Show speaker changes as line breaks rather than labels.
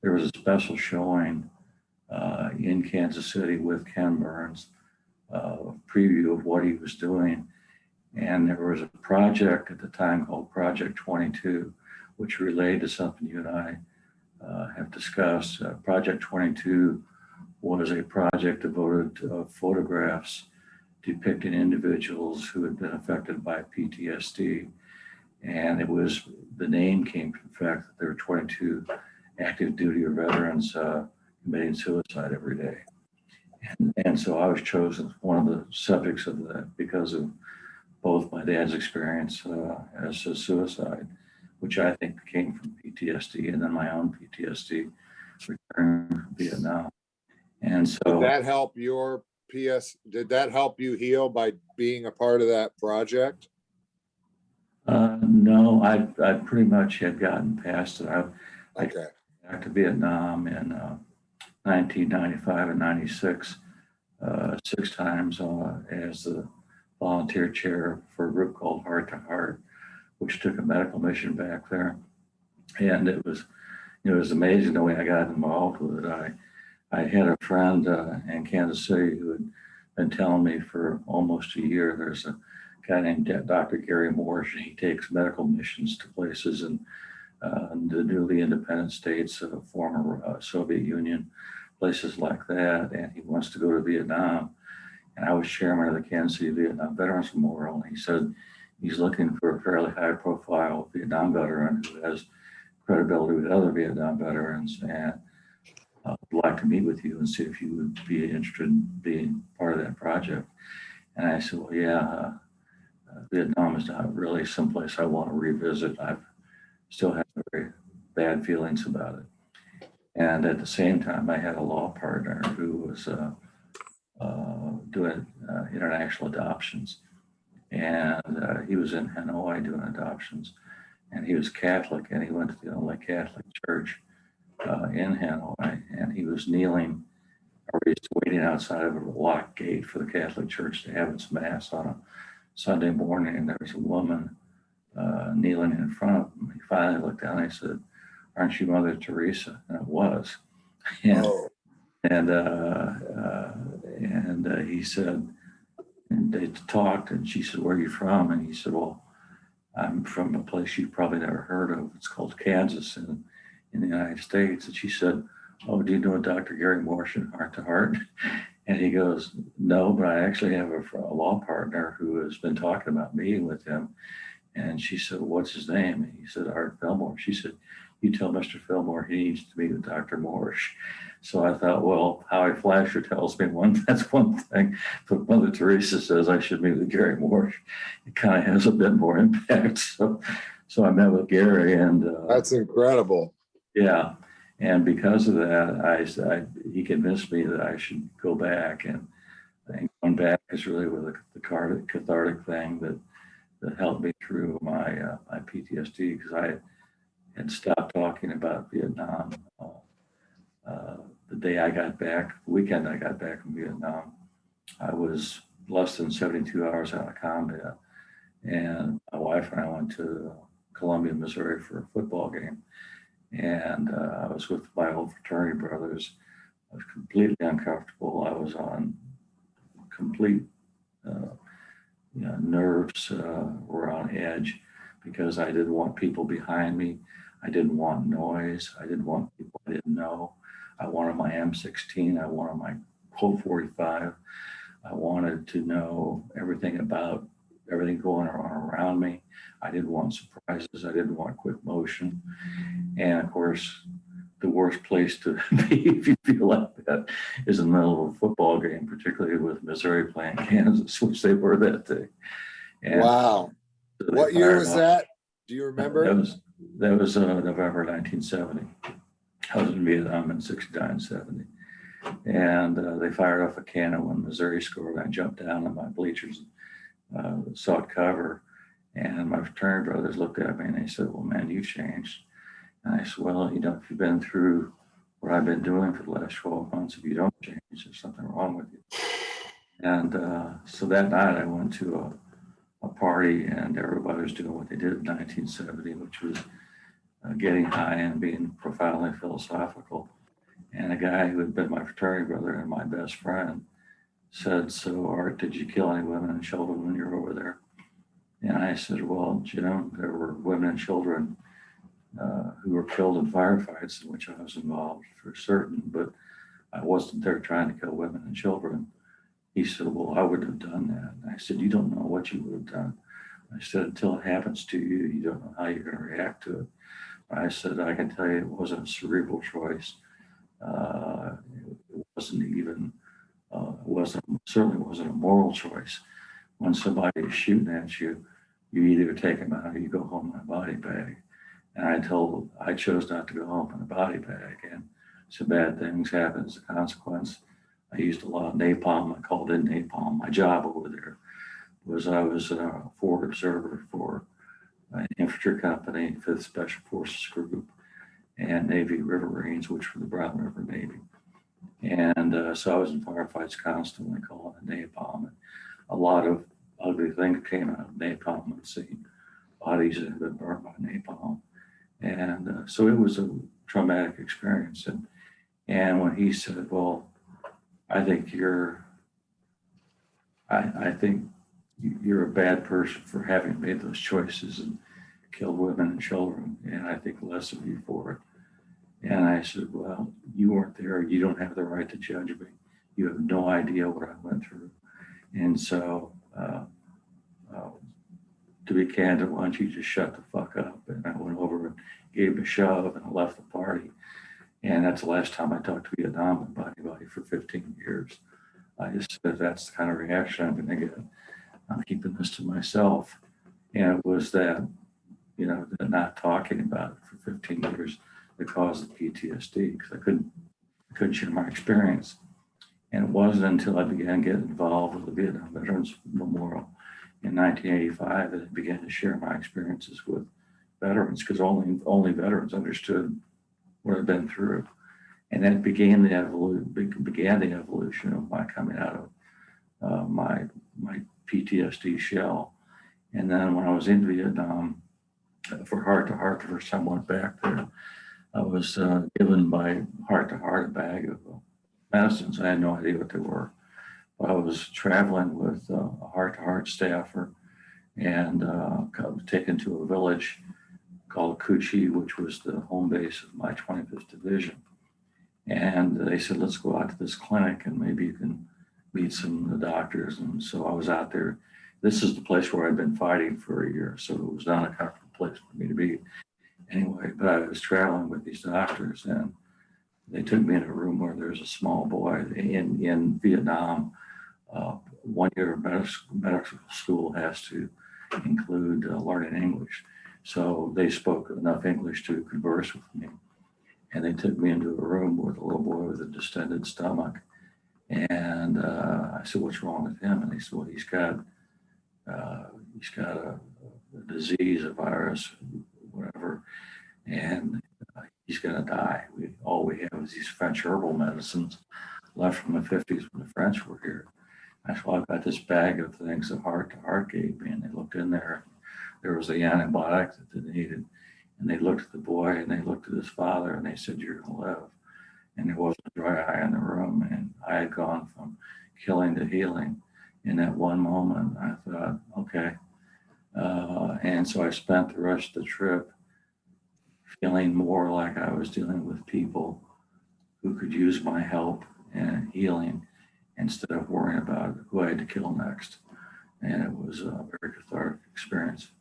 there was a special showing in Kansas City with Ken Burns, preview of what he was doing. And there was a project at the time called Project 22, which related to something you and I have discussed. Project 22 was a project devoted to photographs depicting individuals who had been affected by PTSD. And it was, the name came from the fact that there were 22 active duty or veterans committing suicide every day. And so I was chosen as one of the subjects of that because of both my dad's experience as a suicide, which I think came from PTSD, and then my own PTSD returning from Vietnam. And so
did that help your did that help you heal by being a part of that project?
No, I pretty much had gotten past it. I
Okay.
back to Vietnam in 1995 and 96, 6 times as the volunteer chair for a group called Heart to Heart, which took a medical mission back there. And it was amazing the way I got involved with it. I had a friend in Kansas City who had been telling me for almost a year, there's a guy named Dr. Gary Morse, and he takes medical missions to places in the newly independent states of former Soviet Union, places like that, and he wants to go to Vietnam. And I was chairman of the Kansas City Vietnam Veterans Memorial, and he said he's looking for a fairly high-profile Vietnam veteran who has credibility with other Vietnam veterans, and would like to meet with you and see if you would be interested in being part of that project. And I said, well, yeah, Vietnam is not really someplace I want to revisit. I've still have very bad feelings about it. And at the same time, I had a law partner who was doing international adoptions. And he was in Hanoi doing adoptions. And he was Catholic, and he went to the only Catholic church in Hanoi. And he was kneeling, or he was waiting outside of a locked gate for the Catholic Church to have its Mass on a Sunday morning. And there was a woman kneeling in front of him. He finally looked down and he said, "Aren't you Mother Teresa?" And it was. And,
Oh.
and he said, and they talked, and she said, "Where are you from?" And he said, "Well, I'm from a place you've probably never heard of. It's called Kansas in the United States." And she said, "Oh, do you know Dr. Gary Morse in Heart to Heart?" And he goes, "No, but I actually have a law partner who has been talking about meeting with him." And she said, "What's his name?" And he said, "Art Fillmore." She said, "You tell Mr. Fillmore he needs to meet with Dr. Morse." So I thought, well, Howie Flasher tells me that's one thing, but Mother Teresa says I should meet with Gary Morse. It kind of has a bit more impact. So I met with Gary, and
that's incredible.
Yeah, and because of that, he convinced me that I should go back, and I think going back is really with the cathartic thing that helped me through my PTSD, because I had stopped talking about Vietnam. The day I got back, the weekend I got back from Vietnam, I was less than 72 hours out of combat, and my wife and I went to Columbia, Missouri for a football game, and I was with my old fraternity brothers. I was completely uncomfortable. I was on complete nerves were on edge because I didn't want people behind me. I didn't want noise. I didn't want people I didn't know. I wanted my M16. I wanted my Colt 45. I wanted to know everything about everything going on around me. I didn't want surprises. I didn't want quick motion. And of course, the worst place to be if you feel like that is in the middle of a football game, particularly with Missouri playing Kansas, which they were that day. And
wow. So what year was that? Do you remember?
That was November 1970. I was in Vietnam in 69, 70. And they fired off a cannon when Missouri scored. I jumped down on my bleachers, sought cover. And my fraternity brothers looked at me and they said, "Well, man, you've changed." And I said, "Well, if you've been through what I've been doing for the last 12 months, if you don't change, there's something wrong with you." And so that night I went to a party, and everybody was doing what they did in 1970, which was getting high and being profoundly philosophical. And a guy who had been my fraternity brother and my best friend said, "So, Art, did you kill any women and children when you were over there?" And I said, "Well, Jim, there were women and children who were killed in firefights in which I was involved for certain, but I wasn't there trying to kill women and children." He said, "Well, I wouldn't have done that." And I said, "You don't know what you would have done." I said, "Until it happens to you, you don't know how you're going to react to it." I said, "I can tell you it wasn't a cerebral choice. It wasn't even, certainly wasn't a moral choice. When somebody is shooting at you, you either take them out or you go home in a body bag." And I chose not to go home in a body bag. And some bad things happened as a consequence. I used a lot of napalm. I called in napalm. My job over there was I was a forward observer for an infantry company, 5th Special Forces Group, and Navy River Marines, which were the Brown River Navy. And so I was in firefights constantly calling in napalm. And a lot of ugly things came out of napalm. I'd seen bodies that had been burned by napalm. And so it was a traumatic experience. And when he said, "Well, I think I think you're a bad person for having made those choices and killed women and children, and I think less of you for it." And I said, "Well, you weren't there. You don't have the right to judge me. You have no idea what I went through." And so, to be candid, why don't you just shut the fuck up? And I went over and gave him a shove and I left the party. And that's the last time I talked to Vietnam about anybody for 15 years. I just said, that's the kind of reaction I'm going to get. I'm keeping this to myself. And it was that, that not talking about it for 15 years that caused the PTSD, because I couldn't share my experience. And it wasn't until I began getting involved with the Vietnam Veterans Memorial in 1985 that I began to share my experiences with veterans, because only veterans understood what I'd been through. And that began the evolution of my coming out of my PTSD shell. And then when I was in Vietnam for Heart to Heart, the first time I went back there, I was given by Heart to Heart a bag of medicines. I had no idea what they were. But I was traveling with a Heart to Heart staffer and taken to a village called Bukaty, which was the home base of my 25th Division. And they said, "Let's go out to this clinic and maybe you can meet some of the doctors." And so I was out there. This is the place where I'd been fighting for a year, so it was not a comfortable place for me to be. Anyway, but I was traveling with these doctors and they took me in a room where there's a small boy. In Vietnam, 1 year of medical school has to include learning English. So they spoke enough English to converse with me. And they took me into a room with a little boy with a distended stomach. And I said, "What's wrong with him?" And they said, "Well, he's got a disease, a virus, whatever, and he's going to die. All we have is these French herbal medicines left from the 50s when the French were here." I said, "Well, I've got this bag of things that Heart to Heart gave me." And they looked in there. There was the antibiotic that they needed. And they looked at the boy and they looked at his father and they said, "You're going to live." And there wasn't a dry eye in the room. And I had gone from killing to healing in that one moment. I thought, okay. And so I spent the rest of the trip feeling more like I was dealing with people who could use my help and healing instead of worrying about who I had to kill next. And it was a very cathartic experience.